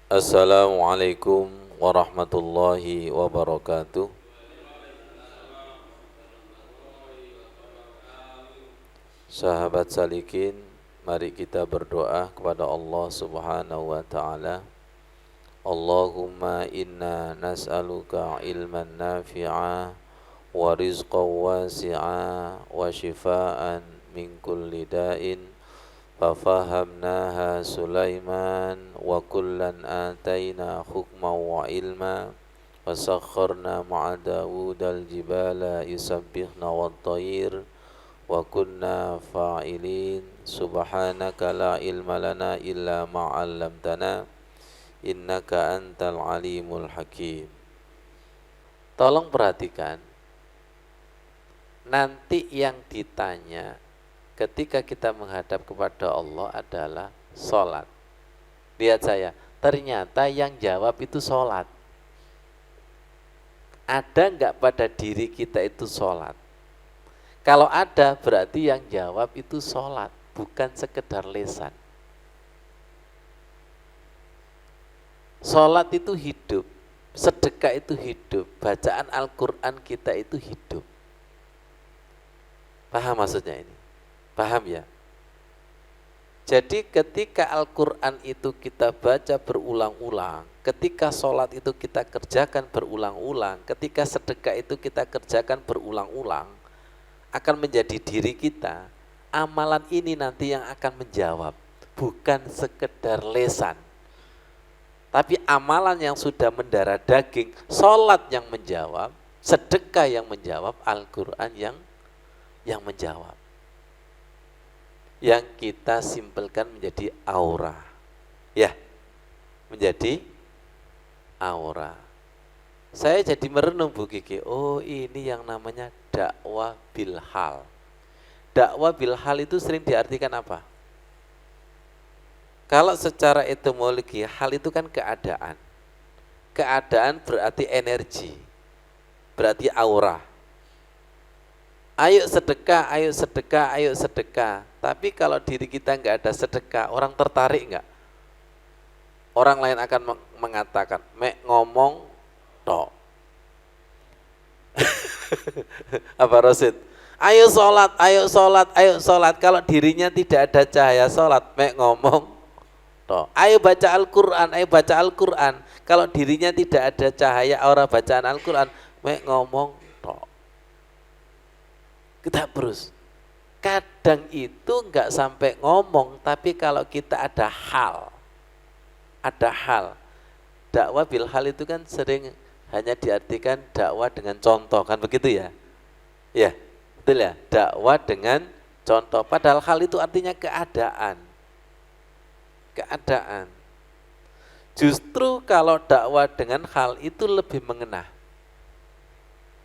Assalamualaikum warahmatullahi wabarakatuh. Sahabat salikin, mari kita berdoa kepada Allah Subhanahu wa taala. Allahumma inna nas'aluka ilman nafi'a wa rizqan wasi'a wa shifaan min kulli da'in. Fafahamnaha Sulaiman wa kullan ataina hukma wa ilma wa sakharna ma'a Dawud al-jibala yusabbihna wa tayir wa kunna fa'ilin. Subhanaka la ilma lana illa ma 'allamtana innaka antal alimul hakim. Tolong perhatikan, nanti yang ditanya ketika kita menghadap kepada Allah adalah sholat. Lihat saya, ternyata yang jawab itu sholat. Ada enggak pada diri kita itu sholat? Kalau ada, berarti yang jawab itu sholat, bukan sekedar lisan. Sholat itu hidup, sedekah itu hidup, bacaan Al-Quran kita itu hidup. Paham maksudnya ini? Paham ya? Jadi ketika Al-Quran itu kita baca berulang-ulang, ketika sholat itu kita kerjakan berulang-ulang, ketika sedekah itu kita kerjakan berulang-ulang, akan menjadi diri kita. Amalan ini nanti yang akan menjawab, bukan sekedar lesan. Tapi amalan yang sudah mendarah daging, sholat yang menjawab, sedekah yang menjawab, Al-Quran yang menjawab. Yang kita simpelkan menjadi aura, ya, menjadi aura. Saya jadi merenung Bu Kiki, oh ini yang namanya dakwah bilhal. Dakwah bilhal itu sering diartikan apa? Kalau secara etimologi, hal itu kan keadaan. Keadaan berarti energi, berarti aura. Ayo sedekah, ayo sedekah, ayo sedekah. Tapi kalau diri kita nggak ada sedekah, orang tertarik nggak? Orang lain akan mengatakan, mek ngomong tok. Apa Rosid? Ayo sholat, ayo sholat, ayo sholat. Kalau dirinya tidak ada cahaya sholat, mek ngomong tok. Ayo baca Al-Quran, ayo baca Al-Quran. Kalau dirinya tidak ada cahaya aura bacaan Al-Quran, mek ngomong tok. Kita terus. Kadang itu enggak sampai ngomong, tapi kalau kita ada hal. Dakwah bil hal itu kan sering hanya diartikan dakwah dengan contoh, kan begitu ya? Ya, betul ya? Dakwah dengan contoh, padahal hal itu artinya keadaan. Keadaan. Justru kalau dakwah dengan hal itu lebih mengena.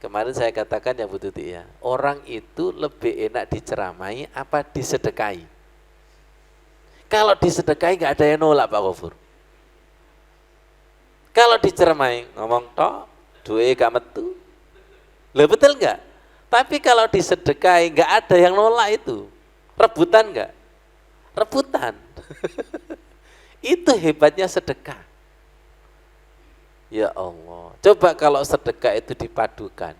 Kemarin saya katakan ya Bu Tuti ya, orang itu lebih enak diceramai apa disedekahi? Kalau disedekahi nggak ada yang nolak Pak Gofur. Kalau diceramai ngomong tok, duwe gak metu. Loh betul nggak? Tapi kalau disedekahi nggak ada yang nolak itu. Rebutan nggak? Rebutan. Itu hebatnya sedekah. Ya Allah, coba kalau sedekah itu dipadukan.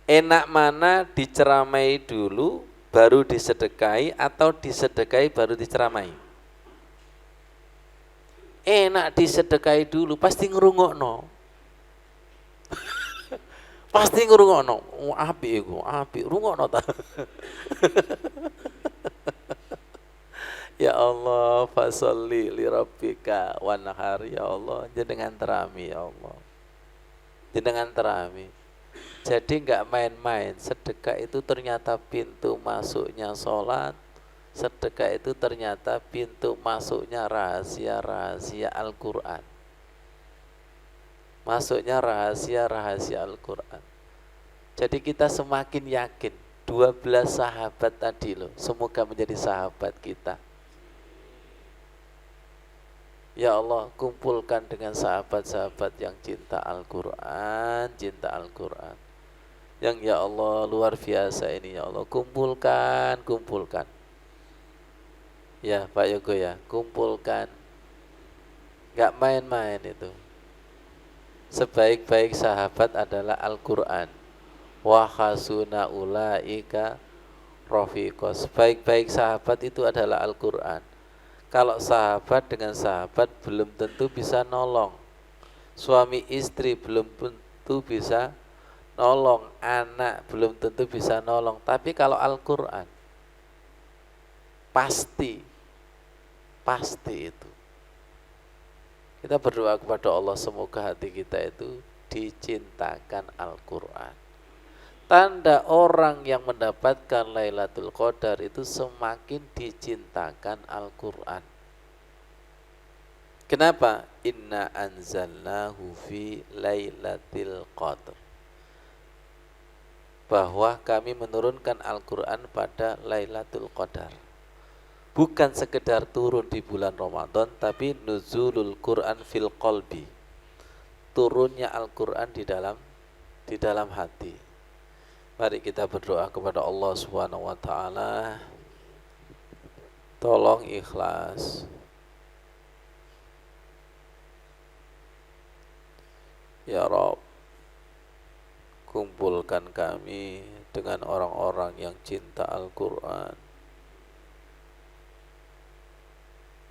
Enak mana diceramai dulu baru disedekahi atau disedekahi baru diceramai? Enak disedekahi dulu, pasti ngrungokno. Pasti ngrungokno. Apik iku, apik rungokno ta. Ya Allah, fasolli li rabbika wanhar, ya Allah, jenengan terami ya Allah. Jenengan terami. Jadi enggak main-main, sedekah itu ternyata pintu masuknya sholat, sedekah itu ternyata pintu masuknya rahasia-rahasia Al-Quran. Masuknya rahasia-rahasia Al-Quran. Jadi kita semakin yakin 12 sahabat tadi loh, semoga menjadi sahabat kita. Ya Allah, kumpulkan dengan sahabat-sahabat yang cinta Al-Quran, cinta Al-Quran. Yang ya Allah luar biasa ini ya Allah, kumpulkan. Ya Pak Yogo ya, kumpulkan Nggak main-main itu. Sebaik-baik sahabat adalah Al-Quran. Wa hasuna ulaika rafiqa. Sebaik-baik sahabat itu adalah Al-Quran. Kalau sahabat dengan sahabat belum tentu bisa nolong. Suami istri belum tentu bisa nolong. Anak belum tentu bisa nolong. Tapi kalau Al-Quran pasti itu. Kita berdoa kepada Allah semoga hati kita itu dicintakan Al-Quran. Tanda orang yang mendapatkan Lailatul Qadar itu semakin dicintakan Al-Quran. Kenapa? Inna anzalnahu fi Lailatul Qadar. Bahwa kami menurunkan Al-Quran pada Lailatul Qadar. Bukan sekedar turun di bulan Ramadan, tapi nuzulul Quran fil qalbi. Turunnya Al-Quran di dalam hati. Mari kita berdoa kepada Allah Subhanahu wa taala. Tolong ikhlas. Ya Rabb, kumpulkan kami dengan orang-orang yang cinta Al-Quran.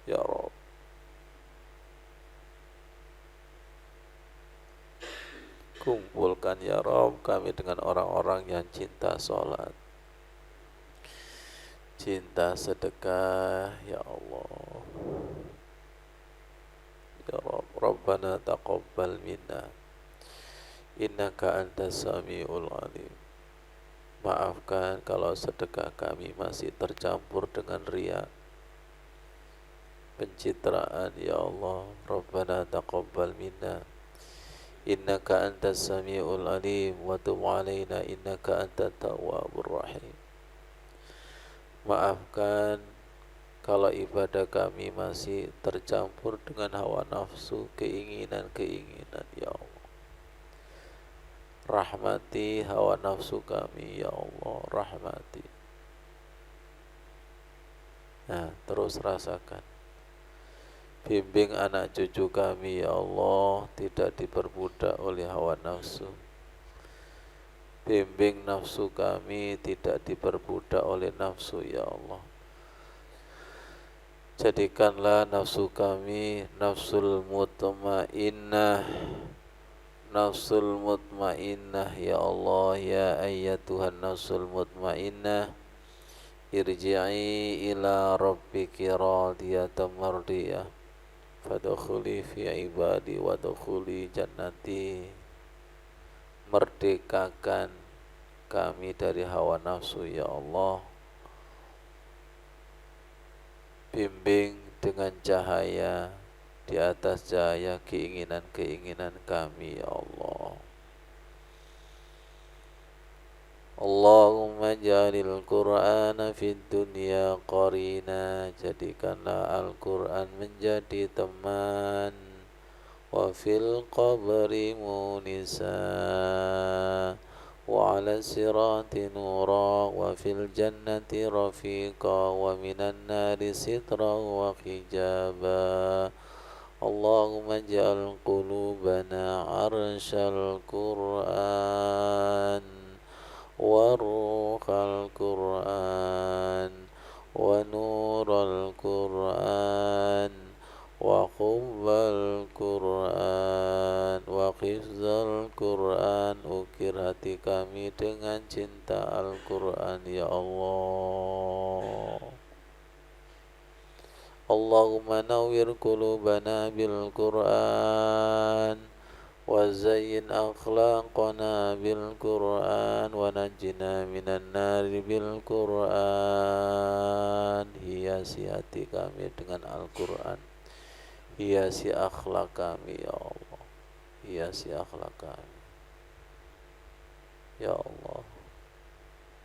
Ya Rabb, kumpulkan ya Rabb kami dengan orang-orang yang cinta sholat, cinta sedekah, ya Allah. Ya Rabb, Rabbana taqabbal minna innaka antas samiul alim. Maafkan kalau sedekah kami masih tercampur dengan riya, pencitraan, ya Allah. Rabbana taqabbal minna innaka antas samiul alim wa tub alaina innaka antat tawwabur rahim. Maafkan kalau ibadah kami masih tercampur dengan hawa nafsu, keinginan-keinginan, ya Allah. Rahmati hawa nafsu kami, ya Allah, rahmati. Nah, terus rasakan. Bimbing anak cucu kami, ya Allah, tidak diperbudak oleh hawa nafsu. Bimbing nafsu kami tidak diperbudak oleh nafsu, ya Allah. Jadikanlah nafsu kami nafsul mutmainnah, nafsul mutmainnah, ya Allah, ya ayyatuhan nafsul mutmainnah, irji'i ila rabbiki radiyatan mardiyah, fadkhuli fi ibadi wadkhuli jannati. Merdekakan kami dari hawa nafsu, ya Allah. Bimbing dengan cahaya di atas cahaya keinginan-keinginan kami, ya Allah. Allahumma ja'alil Qur'ana fid dunya qarina. Jadikanlah Al-Quran menjadi teman. Wa fil qabri munisa, wa ala sirati nura, wa fil jannati rafiqa, wa minan nari sitra wa hijaba. Allahumma ja'al qulubana arshal Qur'an wa ruhal Qur'an wa nural Qur'an wa hubbal Qur'an wa hifzal Qur'an. Ukir hati kami dengan cinta Al-Quran, ya Allah. Allahumma nawwir qulubana bil Qur'an wa zayyin akhlaqana bil Qur'an wa najjina minan nari bil Qur'an. Hiasi hati kami dengan Al-Quran, hiasi akhlak kami, ya Allah. Hiasi akhlak kami, ya Allah.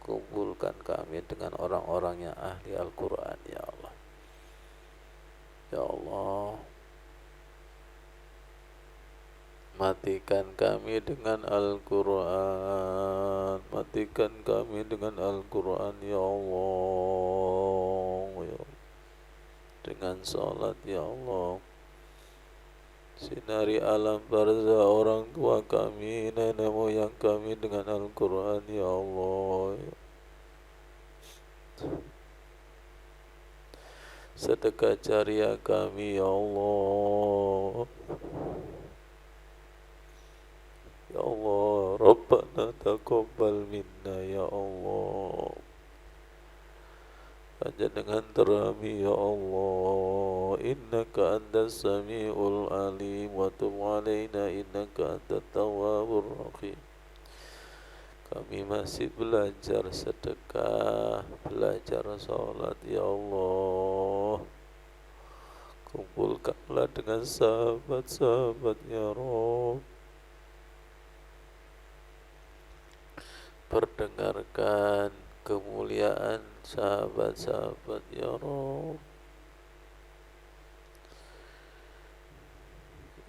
Kumpulkan kami dengan orang-orang yang ahli Al-Quran, ya Allah. Ya Allah, matikan kami dengan Al-Quran, matikan kami dengan Al-Quran, ya Allah, ya. Dengan salat, ya Allah. Sinari alam barzah orang tua kami, nenek moyang kami dengan Al-Quran, ya Allah. Sedekah jariah kami, ya Allah. Ya Allah, Rabbana taqabbal minna, ya Allah. Panjenengan terami, ya Allah. Innaka antas sami'ul alim wa tub alaina innaka antat tawwabur rahim. Kami masih belajar sedekah, belajar sholat, ya Allah. Kumpulkanlah dengan sahabat-sahabat, ya Rabb. Perdengarkan kemuliaan sahabat-sahabat, ya Rabb.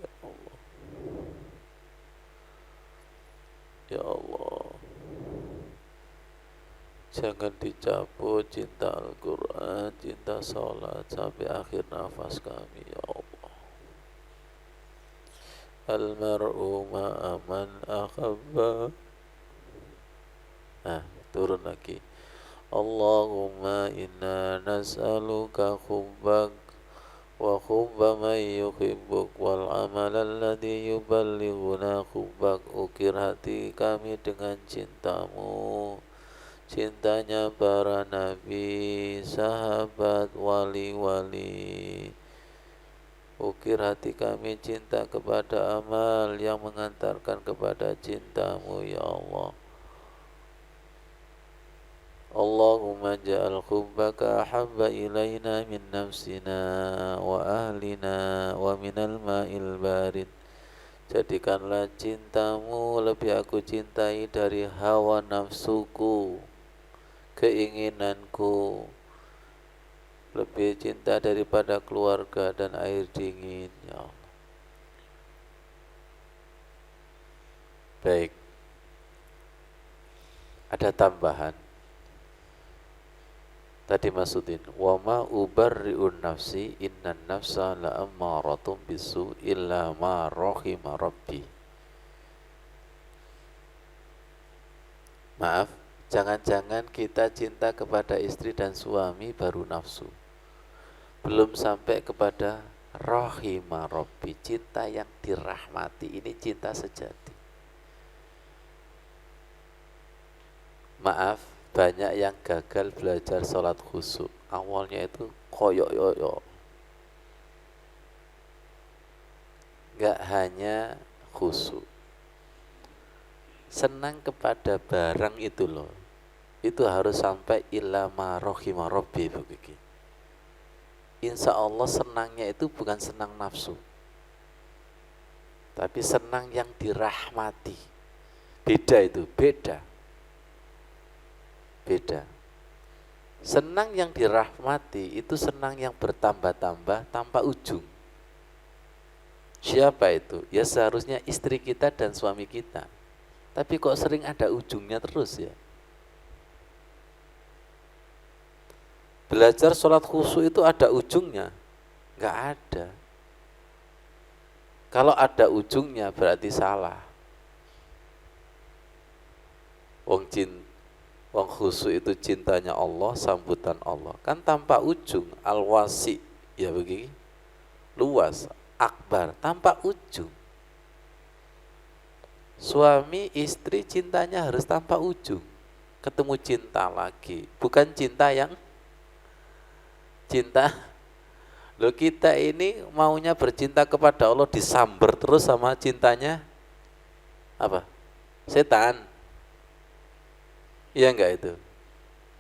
Ya Allah, ya Allah. Jangan dicabut cinta Al-Quran, cinta sholat sampai akhir nafas kami, ya Allah. Almar'u ma'aman akhabba. Nah, turun lagi. Allahumma inna nas'aluka hubbak wa hubba man yuhibbuk wal amal alladhi yuballighuna hubbak. Ukir hati kami dengan cintamu, cintanya para nabi, sahabat, wali-wali. Ukir hati kami cinta kepada amal yang mengantarkan kepada cintamu, ya Allah. Allahumma ja'al hubbaka ahabba ilayna min nafsina wa ahlina wa minal ma'il barid. Jadikanlah cintamu lebih aku cintai dari hawa nafsuku, keinginanku, lebih cinta daripada keluarga dan air dingin, ya Allah. Baik, ada tambahan. Tadi masukin wa ma ubarri'un nafsi innan nafsa la'ammaratun bisu illa ma rahima rabbi. Maaf, jangan-jangan kita cinta kepada istri dan suami baru nafsu, belum sampai kepada rahima rabbi, cinta yang dirahmati. Ini cinta sejati. Maaf, banyak yang gagal belajar sholat khusyuk. Awalnya itu koyok-yoyok. Gak hanya khusyuk, senang kepada barang itu loh. Itu harus sampai illa ma rahima rabbi begitu. Insya Allah senangnya itu bukan senang nafsu, tapi senang yang dirahmati. Beda itu, beda. Senang yang dirahmati itu senang yang bertambah-tambah tanpa ujung. Siapa itu? Ya seharusnya istri kita dan suami kita. Tapi kok sering ada ujungnya terus ya. Belajar sholat khusyuk itu ada ujungnya? Enggak ada. Kalau ada ujungnya berarti salah. Wong khusyuk itu cintanya Allah, sambutan Allah. Kan tanpa ujung, al-wasi, ya begini, luas, akbar, tanpa ujung. Suami istri cintanya harus tanpa ujung. Ketemu cinta lagi, bukan cinta yang cinta. Loh, kita ini maunya bercinta kepada Allah disamber terus sama cintanya apa? Setan. Iya enggak itu?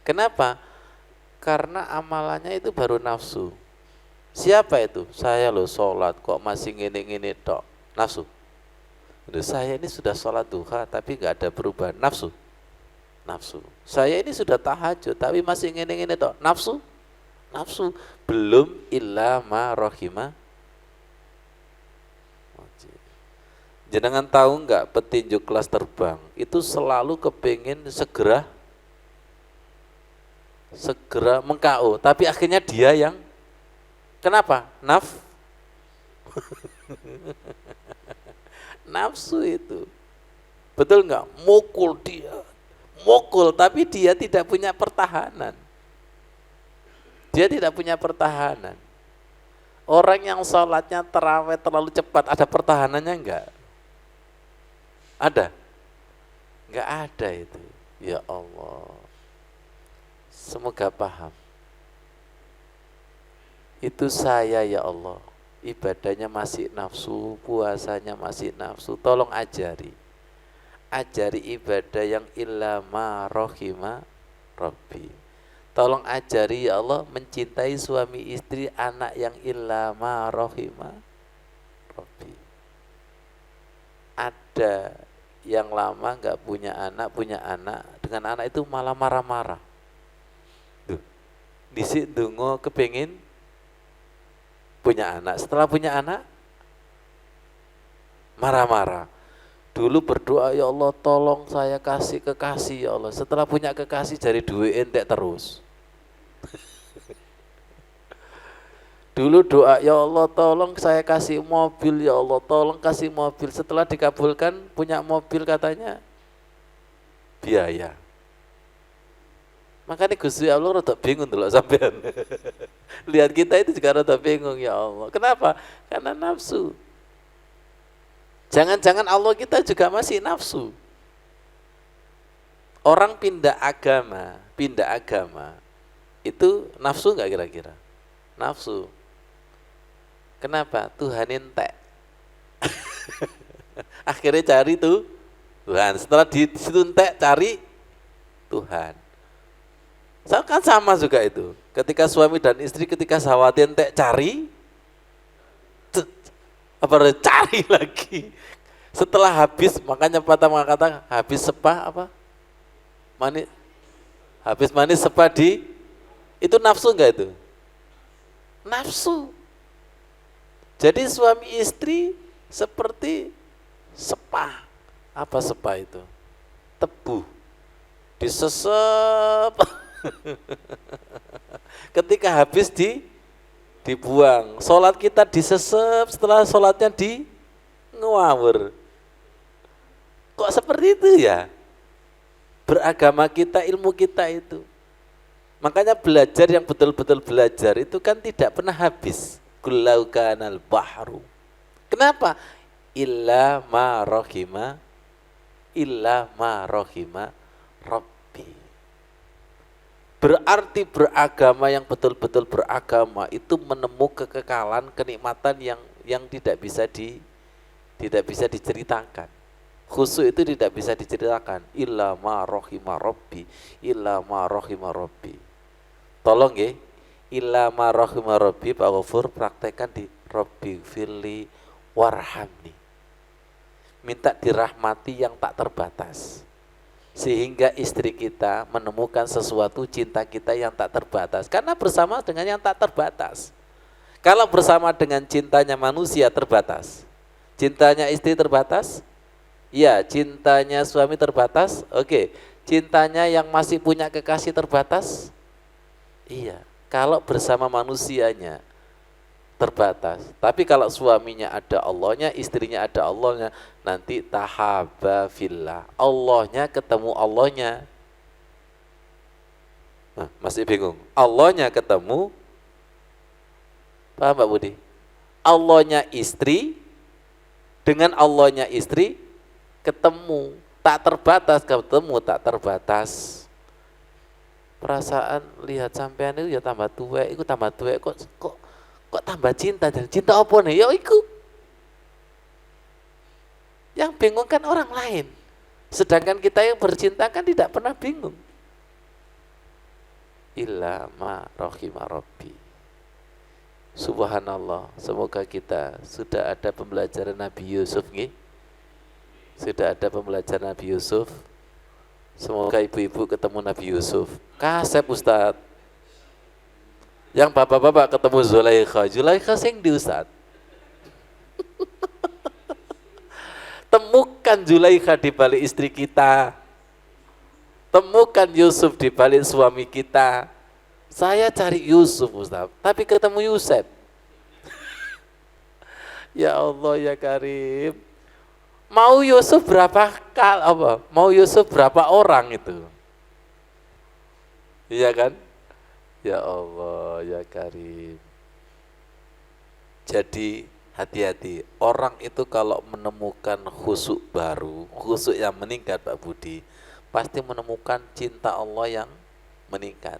Kenapa? Karena amalannya itu baru nafsu. Siapa itu? Saya loh sholat kok masih ngene-ngene tok. Nafsu. Loh, saya ini sudah sholat duha tapi enggak ada perubahan. Nafsu. Saya ini sudah tahajud tapi masih ngene-ngene tok. Nafsu. Belum illa ma rahima. Jenengan tahu enggak petinju kelas terbang itu selalu kepingin segera meng-KO, tapi akhirnya dia yang kenapa? Nafsu itu. Betul nggak? Mukul dia. Mukul, tapi dia tidak punya pertahanan. Dia tidak punya pertahanan. Orang yang sholatnya terawih terlalu cepat, ada pertahanannya enggak? Ada? Enggak ada itu. Ya Allah. Semoga paham. Itu saya ya Allah. Ibadahnya masih nafsu, puasanya masih nafsu. Tolong ajari. Ajari ibadah yang illa ma rohima Rabbi. Tolong ajari ya Allah mencintai suami istri, anak yang illa ma rohima Rabbi. Ada yang lama nggak punya anak, dengan anak itu malah marah-marah. Tuh, disik dungo kepingin punya anak, setelah punya anak marah-marah. Dulu berdoa, ya Allah tolong saya kasih kekasih ya Allah. Setelah punya kekasih jadi duit entek terus. Dulu doa, ya Allah tolong saya kasih mobil ya Allah, tolong kasih mobil. Setelah dikabulkan punya mobil katanya biaya. Makanya Gusti Allah rada bingung dulu sampean. Lihat kita itu juga rada bingung ya Allah. Kenapa? Karena nafsu. Jangan-jangan Allah kita juga masih nafsu. Orang pindah agama itu nafsu nggak kira-kira? Nafsu. Kenapa? Tuhan entek. Akhirnya cari tuh Tuhan. Setelah di situ entek cari Tuhan. Kan sama juga itu. Ketika suami dan istri ketika sawati entek cari cari lagi. Setelah habis, makanya patah mengatakan habis sepah apa? Habis manis sepah di itu nafsu enggak itu? Nafsu. Jadi suami istri seperti sepah. Apa sepah itu? Tebu. Disesep. Ketika habis dibuang. Sholat kita disesep, setelah sholatnya di ngawur. Kok seperti itu ya? Beragama kita, ilmu kita itu. Makanya belajar yang betul-betul belajar itu kan tidak pernah habis. Kullau kanal bahru. Kenapa? Illa ma rohima Rabbi. Berarti beragama yang betul-betul beragama itu menemukan kekekalan, kenikmatan yang tidak bisa diceritakan. Khusyuk itu tidak bisa diceritakan. Illa ma rohima Rabbi. Tolong ya. Illa ma rohima Rabbi, Pak Ghafur praktekkan di Rabbi firli warhamni. Minta dirahmati yang tak terbatas. Sehingga istri kita menemukan sesuatu cinta kita yang tak terbatas. Karena bersama dengan yang tak terbatas. Kalau bersama dengan cintanya manusia terbatas. Cintanya istri terbatas? Ya, cintanya suami terbatas? Oke. Cintanya yang masih punya kekasih terbatas? Iya. Kalau bersama manusianya terbatas. Tapi kalau suaminya ada Allahnya, istrinya ada Allahnya, nanti tahaba fillah. Allahnya ketemu Allahnya. Nah, masih bingung. Allahnya ketemu, paham Mbak Budi? Allahnya istri dengan Allahnya istri ketemu, tak terbatas, ketemu tak terbatas. Perasaan lihat sampean itu ya tambah tua, itu tambah tua kok tambah cinta, dan cinta apa nih? Ya iku. Yang bingung kan orang lain. Sedangkan kita yang bercinta kan tidak pernah bingung. Illa ma rohima Rabbi. Subhanallah, semoga kita sudah ada pembelajaran Nabi Yusuf nih. Sudah ada pembelajaran Nabi Yusuf. Semoga ibu-ibu ketemu Nabi Yusuf. Kasep Ustaz. Yang bapak-bapak ketemu Zulaikha sing di Ustaz. Temukan Zulaikha di balik istri kita. Temukan Yusuf di balik suami kita. Saya cari Yusuf Ustaz, tapi ketemu Yusuf. Ya Allah ya Karim. Mau Yusuf Mau Yusuf berapa orang itu? Iya kan? Ya Allah ya Karim. Jadi hati-hati, orang itu kalau menemukan khusyuk baru, khusyuk yang meningkat Pak Budi, pasti menemukan cinta Allah yang meningkat.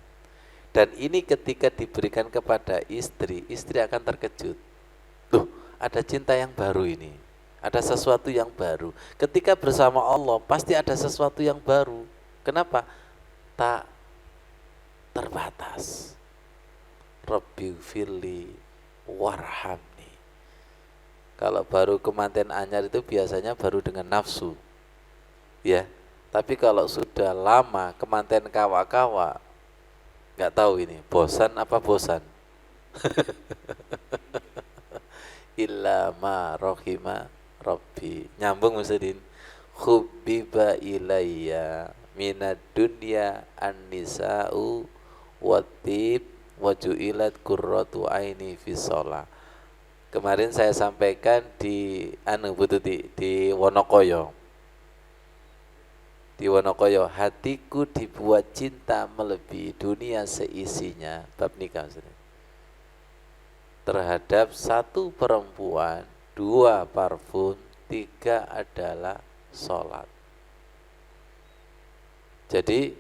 Dan ini ketika diberikan kepada istri, istri akan terkejut. Tuh, ada cinta yang baru ini, ada sesuatu yang baru. Ketika bersama Allah, pasti ada sesuatu yang baru. Kenapa? Tak terbatas. Rabbi firli warhamni. Kalau baru kemanten anyar itu biasanya baru dengan nafsu, ya. Tapi kalau sudah lama kemanten kawa-kawa, nggak tahu ini bosan apa bosan. Illa ma rohima Rabbi. Nyambung Muslimin. Hubbiba ilayya minad dunya an-nisa'u watib waju'ilat qurratu aini fi shalah. Kemarin saya sampaikan di di Wonokoyo. Di Wonokoyo, hatiku dibuat cinta melebihi dunia seisinya. Bab nikah maksudnya. Terhadap satu perempuan, 2 parfum, 3 adalah sholat. Jadi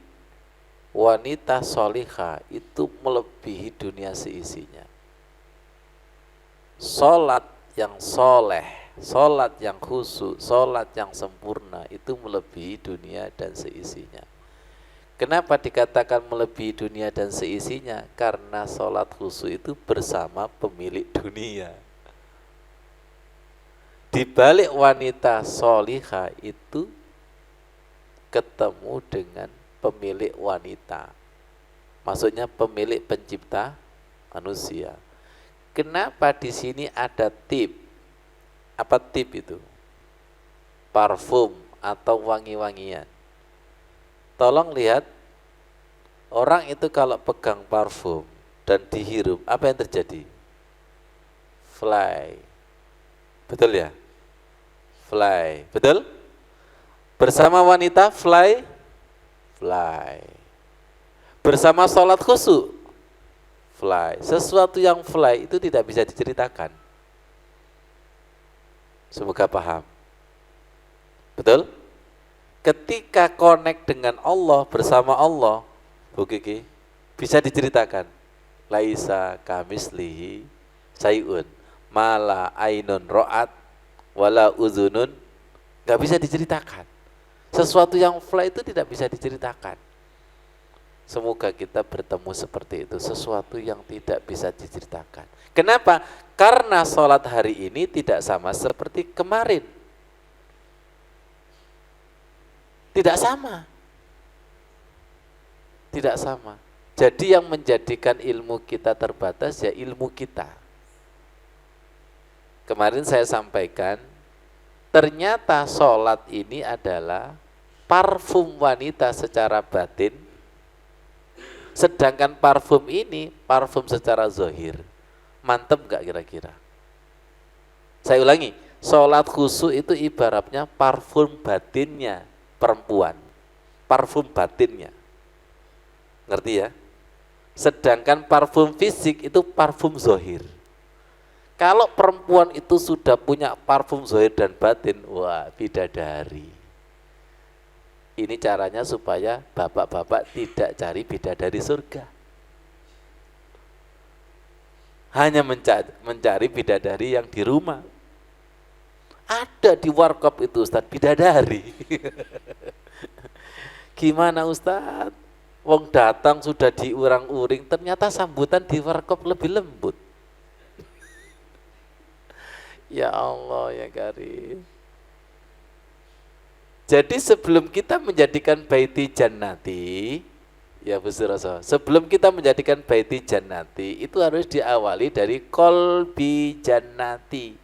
wanita solihah itu melebihi dunia seisinya. Sholat yang soleh, sholat yang khusyuk, sholat yang sempurna itu melebihi dunia dan seisinya. Kenapa dikatakan melebihi dunia dan seisinya? Karena sholat khusyuk itu bersama pemilik dunia. Di balik wanita solihah itu ketemu dengan pemilik wanita. Maksudnya pemilik pencipta manusia. Kenapa di sini ada tip? Apa tip itu? Parfum atau wangi-wangian. Tolong lihat, orang itu kalau pegang parfum dan dihirup, apa yang terjadi? Fly. Betul ya? Fly. Betul? Bersama wanita fly. Bersama sholat khusyuk fly. Sesuatu yang fly itu tidak bisa diceritakan. Semoga paham. Betul? Ketika connect dengan Allah, bersama Allah, Bu Kiki, bisa diceritakan. Laisa kamislihi sayun, mala ainun ro'at, wala uzunun, gak bisa diceritakan. Sesuatu yang fly itu tidak bisa diceritakan. Semoga kita bertemu seperti itu, sesuatu yang tidak bisa diceritakan. Kenapa? Karena sholat hari ini tidak sama seperti kemarin. Tidak sama. Tidak sama. Jadi yang menjadikan ilmu kita terbatas ya ilmu kita. Kemarin saya sampaikan, ternyata sholat ini adalah parfum wanita secara batin, sedangkan parfum ini parfum secara zahir. Mantep gak kira-kira? Saya ulangi, sholat khusyuk itu ibaratnya parfum batinnya perempuan, parfum batinnya, ngerti ya? Sedangkan parfum fisik itu parfum zahir. Kalau perempuan itu sudah punya parfum zahir dan batin, wah bidadari. Ini caranya supaya bapak-bapak tidak cari bidadari surga. Hanya mencari bidadari yang di rumah. Ada di warkop itu Ustadz, bidadari. Gimana Ustadz? Wong datang sudah diurang-uring, ternyata sambutan di warkop lebih lembut. Ya Allah ya Karim. Jadi sebelum kita menjadikan baiti jannati, ya Bu Suroso, sebelum kita menjadikan baiti jannati, itu harus diawali dari kolbi jannati.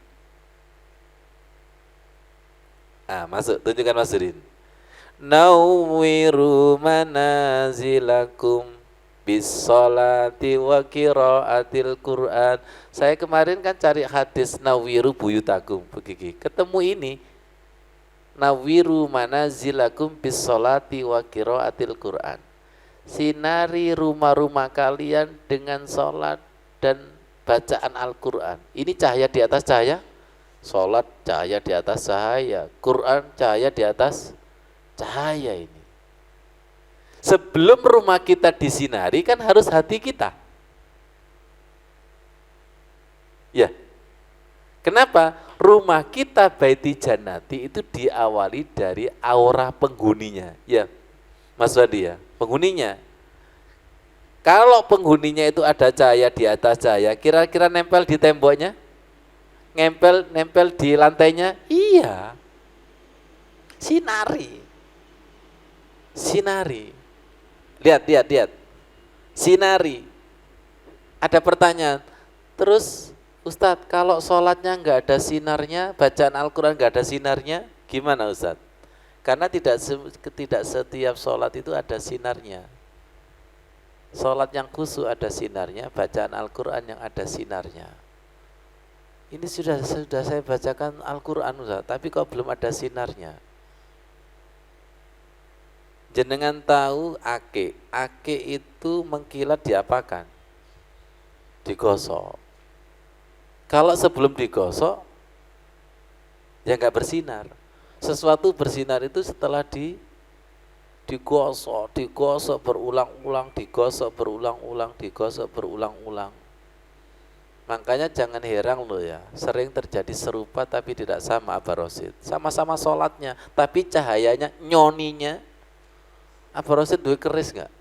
Masuk, tunjukkan Mas Surin. Nauwiru manazilakum bisolati wa qiraatil Qur'an. Saya kemarin kan cari hadis nawiru buyutakum begini. Ketemu ini nawiru manazilakum bisolati wa qiraatil Qur'an. Sinari rumah-rumah kalian dengan sholat dan bacaan Al-Quran. Ini cahaya di atas cahaya, sholat cahaya di atas cahaya, Quran cahaya di atas cahaya ini. Sebelum rumah kita disinari kan harus hati kita. Ya. Kenapa? Rumah kita baiti jannati itu diawali dari aura penghuninya. Ya. Mas Wadi ya, penghuninya. Kalau penghuninya itu ada cahaya di atas cahaya, kira-kira nempel di temboknya? Nempel di lantainya? Iya. Sinari. Lihat. Sinari. Ada pertanyaan. Terus Ustadz, kalau sholatnya nggak ada sinarnya, bacaan Al-Quran nggak ada sinarnya, gimana Ustadz? Karena tidak setiap sholat itu ada sinarnya. Sholat yang khusyuk ada sinarnya, bacaan Al-Quran yang ada sinarnya. Ini sudah saya bacakan Al-Quran Ustaz, tapi kok belum ada sinarnya. Jenengan tahu ake itu mengkilat diapakan? Digosok. Kalau sebelum digosok, ya nggak bersinar. Sesuatu bersinar itu setelah digosok berulang-ulang, digosok berulang-ulang. Makanya jangan heran loh ya, sering terjadi serupa tapi tidak sama Aba Rosid. Sama-sama sholatnya, tapi cahayanya, nyoninya. Aba Rosid duwe keris nggak?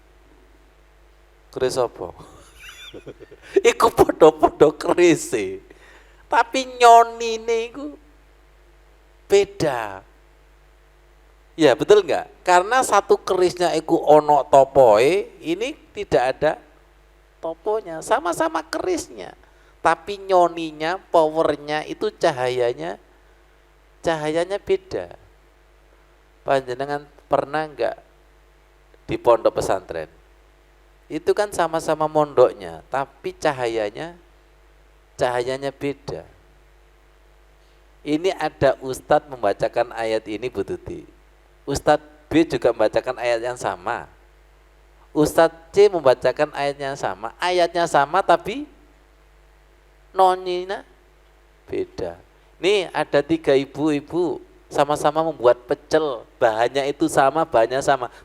Keris apa? Iku podo-podo keris sih. Tapi nyonine iku beda. Ya betul enggak? Karena satu kerisnya iku ono topoe, ini tidak ada toponya, sama-sama kerisnya. Tapi nyoninya, powernya itu cahayanya beda. Panjenengan pernah enggak di pondok pesantren? Itu kan sama-sama mondoknya, tapi cahayanya beda. Ini ada ustadz membacakan ayat ini Bu Tuti. Ustadz B juga membacakan ayat yang sama. Ustadz C membacakan ayatnya sama tapi nonyinya beda. Nih ada 3 ibu-ibu sama-sama membuat pecel, bahannya itu sama,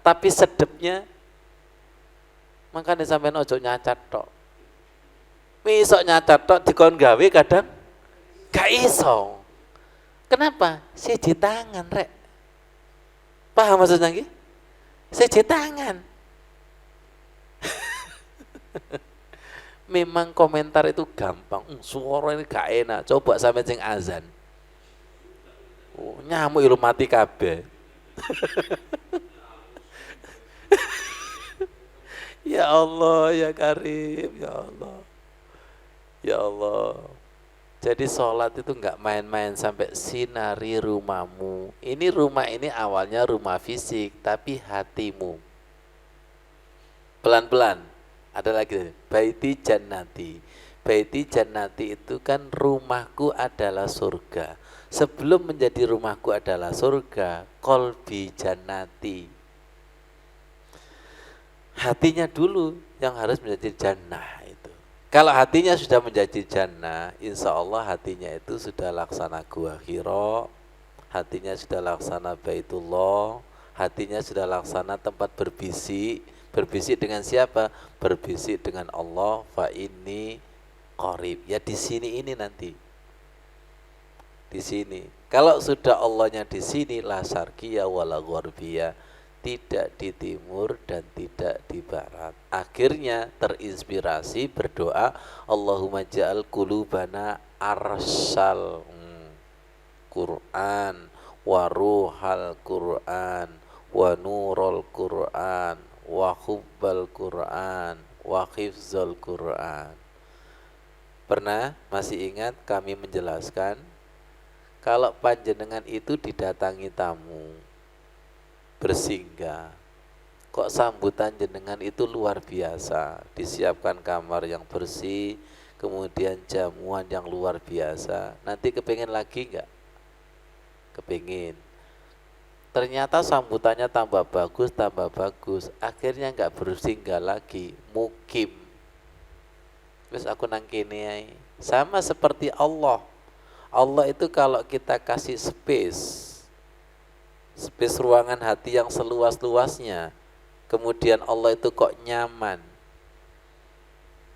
tapi sedepnya makanya sampean ojo nyacat tok. Misok nyacat tok dikon gawe kadang gak iso. Kenapa? Siji tangan rek. Paham maksudnya nggih? Siji tangan. Memang komentar itu gampang. Suara ini gak enak. Coba sampai sing azan. Nyamuk ilu mati kabeh. Ya Allah, ya Karim, ya Allah. Ya Allah. Jadi sholat itu enggak main-main sampai sinari rumahmu. Ini rumah ini awalnya rumah fisik, tapi hatimu. Pelan-pelan. Ada lagi, baiti jannati. Baiti jannati itu kan rumahku adalah surga. Sebelum menjadi rumahku adalah surga, qalbi jannati. Hatinya dulu yang harus menjadi jannah. Kalau hatinya sudah menjadi jannah, insya Allah hatinya itu sudah laksana gua Hira, hatinya sudah laksana Baitullah, hatinya sudah laksana tempat berbisik. Berbisik dengan siapa? Berbisik dengan Allah. Fa inni qarib. Ya di sini ini nanti. Di sini. Kalau sudah Allahnya di sini, la syarqiyya wala gharbiyya. Tidak di timur dan tidak di barat. Akhirnya terinspirasi berdoa, Allahumma ja'al qulubana arsal Quran wa ruhal Quran wa nurul Quran wa hubbal Quran wa hifzul Quran. Pernah masih ingat kami menjelaskan kalau panjenengan itu didatangi tamu bersinggah, kok sambutan jenengan itu luar biasa, disiapkan kamar yang bersih, kemudian jamuan yang luar biasa, nanti kepingin lagi enggak? Kepingin. Ternyata sambutannya tambah bagus, akhirnya enggak bersinggah lagi, mukim. Terus aku nang kene ae. Sama seperti Allah. Allah itu kalau kita kasih space ruangan hati yang seluas-luasnya, kemudian Allah itu kok nyaman.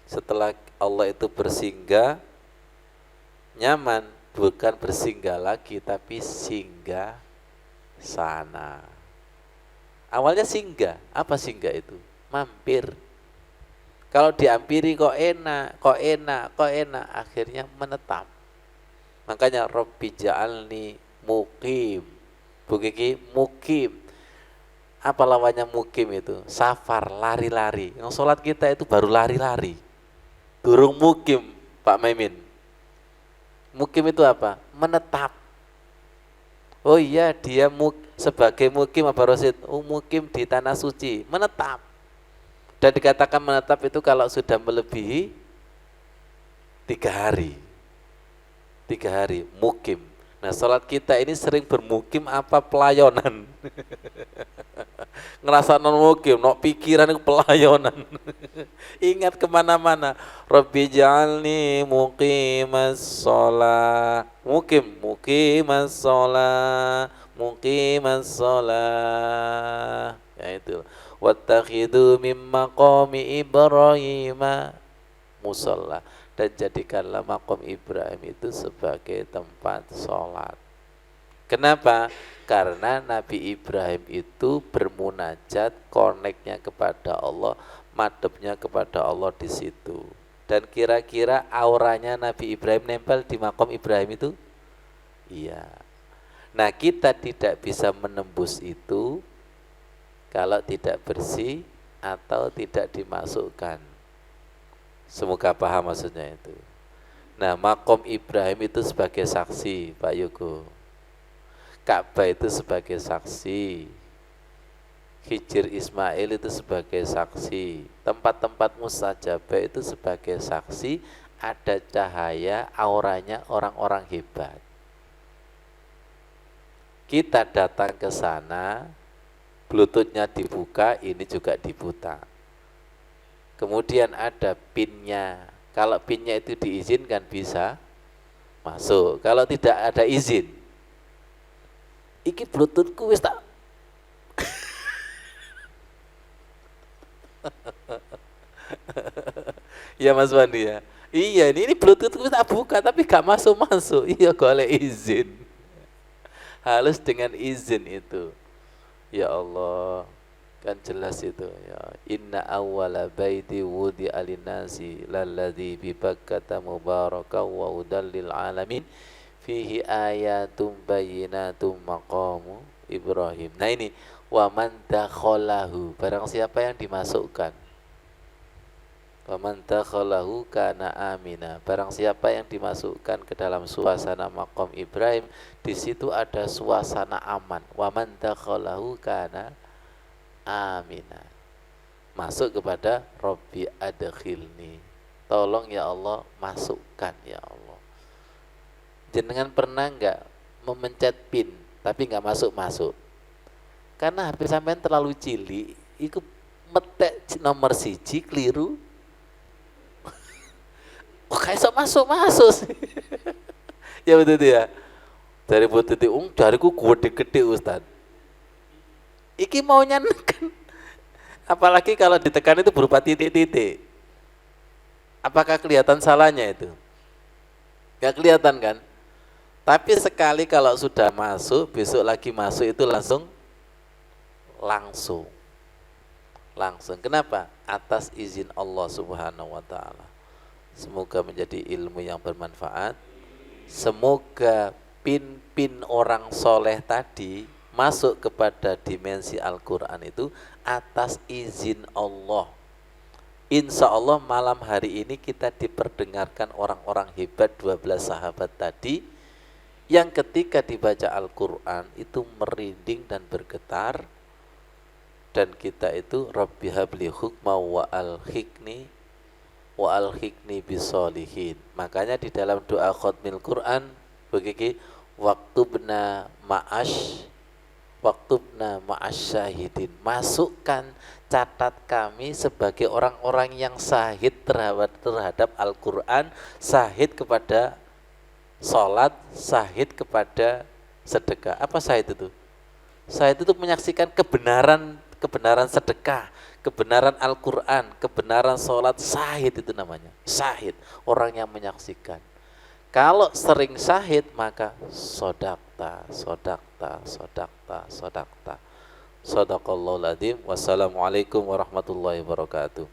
Setelah Allah itu bersinggah, nyaman, bukan bersinggah lagi, tapi singgah sana. Awalnya singgah, apa singgah itu? Mampir. Kalau diampiri kok enak, akhirnya menetap. Makanya Rabbi ja'alni mukim. Bukiki mukim. Apa lawannya mukim itu? Safar, lari-lari. Yang sholat kita itu baru lari-lari. Durung mukim, Pak Maimin. Mukim itu apa? Menetap. Oh iya, dia sebagai mukim apa Rosid? Mukim di tanah suci, menetap. Dan dikatakan menetap itu kalau sudah melebihi 3 hari. 3 hari, mukim. Nah, sholat kita ini sering bermukim apa pelayonan? Ngerasa non mukim, no pikiran itu pelayonan. Ingat kemana-mana. Rabbi ja'alni muqimas sholat. Muqimas sholat. Muqimas sholat. Ya itu. Wattakhidu min maqami Ibrahim musalla. Dan jadikanlah makom Ibrahim itu sebagai tempat sholat. Kenapa? Karena Nabi Ibrahim itu bermunajat, koneknya kepada Allah, madepnya kepada Allah di situ. Dan kira-kira auranya Nabi Ibrahim nempel di makom Ibrahim itu? Iya. Nah, kita tidak bisa menembus itu kalau tidak bersih atau tidak dimasukkan. Semoga paham maksudnya itu. Nah, makom Ibrahim itu sebagai saksi, Pak Yugo. Ka'bah itu sebagai saksi. Hijr Ismail itu sebagai saksi. Tempat-tempat mustajabah itu sebagai saksi. Ada cahaya, auranya orang-orang hebat. Kita datang ke sana, Bluetooth-nya dibuka, ini juga dibuka. Kemudian ada pinnya. Kalau pinnya itu diizinkan bisa masuk. Kalau tidak ada izin, iki Bluetooth-ku wis tak ya Mas Wandi ya. Iya, ini Bluetooth-ku wis tak buka tapi gak masuk-masuk. Iya, golek izin. Harus dengan izin itu. Ya Allah, kan jelas itu ya. Inna awwala baiti wudi alinasi lalladzi bi Bakkata mubarakan wa hudal lil alamin fihi ayatum bayyinatum maqamu Ibrahim. Nah ini wa man dakhalahu, barang siapa yang dimasukkan. Wa man dakhalahu kana amina, barang siapa yang dimasukkan ke dalam suasana maqam Ibrahim, di situ ada suasana aman. Wa man dakhalahu kana amina. Masuk kepada Rabbi adkhilni. Tolong ya Allah, masukkan ya Allah. Jenengan pernah enggak memencet pin tapi enggak masuk-masuk? Karena HP sampean terlalu cilik, iku metek nomor 1 keliru. Oh, kayak sok masuk-masuk sih. Ya betul ya. Dari butiti jariku gede-gede Ustaz. Iki maunya neken. Apalagi kalau ditekan itu berupa titik-titik. Apakah kelihatan salahnya itu? Gak kelihatan kan? Tapi sekali kalau sudah masuk, besok lagi masuk itu langsung. Kenapa? Atas izin Allah Subhanahu wa taala. Semoga menjadi ilmu yang bermanfaat. Semoga pin-pin orang soleh tadi masuk kepada dimensi Al-Quran itu atas izin Allah. Insya Allah malam hari ini kita diperdengarkan orang-orang hebat 12 sahabat tadi yang ketika dibaca Al-Quran itu merinding dan bergetar dan kita itu Rabbi habli hukma wa alhiqni bisolihin. Makanya di dalam doa khatmil Quran begini, waktubna ma'ash syahidin, masukkan, catat kami sebagai orang-orang yang syahid terhadap Al-Quran, syahid kepada sholat, syahid kepada sedekah. Apa syahid itu? Syahid itu menyaksikan kebenaran sedekah, kebenaran Al-Quran, kebenaran sholat. Syahid itu namanya, syahid, orang yang menyaksikan. Kalau sering syahid maka sodakta. Sadaqallahul adzim. Wassalamualaikum warahmatullahi wabarakatuh.